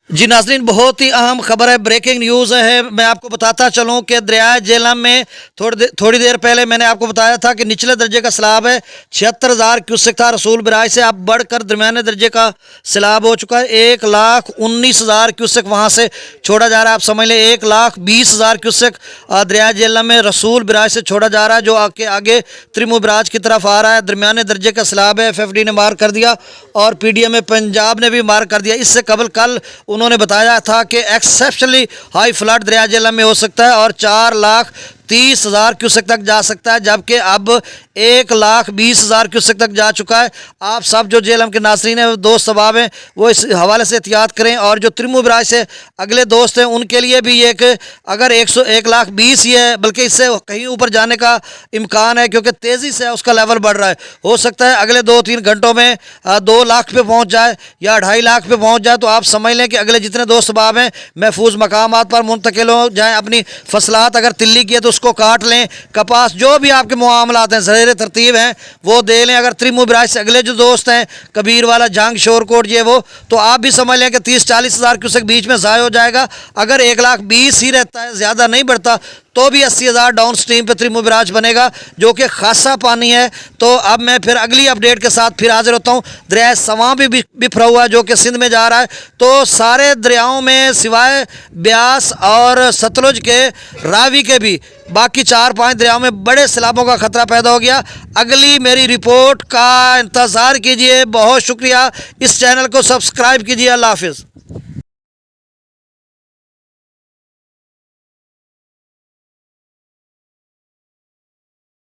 जी नाज़रीन, बहुत ही अहम खबर है, ब्रेकिंग न्यूज़ है। मैं आपको बताता चलूं कि दरियाए झेलम में थोड़ी देर पहले मैंने आपको बताया था कि निचले दर्जे का सैलाब है 76,000 क्यूसेक था रसूल बराज से, अब बढ़कर दरमियाने दर्जे का सैलाब हो चुका है। 1,19,000 क्यूसेक वहाँ से छोड़ा जा रहा है। आप समझ लें 1,20,000 क्यूसेक दरियाए झेलम में रसूल बराज से छोड़ा जा रहा है, जो आगे त्रिमु बराज की तरफ आ रहा है। दरमियाने दर्जे का सैलाब है। FFD ने मार्क कर दिया और PDM पंजाब ने भी मार्क कर दिया। इससे कबल कल उन्होंने बताया था कि एक्सेप्शनली हाई फ्लड दरियाए झेलम में हो सकता है और 4,30,000 क्यूसेक तक जा सकता है, जबकि अब 1,20,000 क्यूसेक तक जा चुका है। आप सब जो झेलम के नाज़रीन हैं, दोस्त अहबाब हैं, वो इस हवाले से एहतियात करें। और जो त्रिमु बराज से अगले दोस्त हैं उनके लिए भी एक अगर 1,20,000 ही है, बल्कि इससे कहीं ऊपर जाने का इम्कान है, क्योंकि तेज़ी से उसका लेवल बढ़ रहा है। हो सकता है अगले 2-3 घंटों में 2 लाख पे पहुँच जाए या 2.5 लाख पे पहुँच जाए। तो आप समझ लें कि अगले जितने दोस्त अहबाब हैं महफूज मकामात पर मुंतकिल हो जाएँ। अपनी फसलात अगर तिल्ली की है तो उसको काट लें, कपास जो भी आपके मामलात हैं ज़ेर तरतीब हैं वो दे लें। अगर त्रिमु बराज से अगले जो दोस्त हैं कबीर वाला, जंग, शोरकोट, ये वो, तो आप भी समझ लें कि 30-40,000 क्यूसेक बीच में ज़ाय हो जाएगा। अगर 1,20,000 ही रहता है, ज़्यादा नहीं बढ़ता, तो भी 80,000 डाउन स्ट्रीम पे त्रिमु बराज बनेगा, जो कि खासा पानी है। तो अब मैं फिर अगली अपडेट के साथ फिर हाजिर होता हूँ। दरिया सवां भी बिफरा हुआ है जो कि सिंध में जा रहा है। तो सारे दरियाओं में सिवाय ब्यास और सतलुज के, रावी के भी बाकी 4-5 दरियाओं में बड़े सैलाबों का खतरा पैदा हो गया। अगली मेरी रिपोर्ट का इंतज़ार कीजिए। बहुत शुक्रिया। इस चैनल को सब्सक्राइब कीजिए। अल्लाह हाफिज़।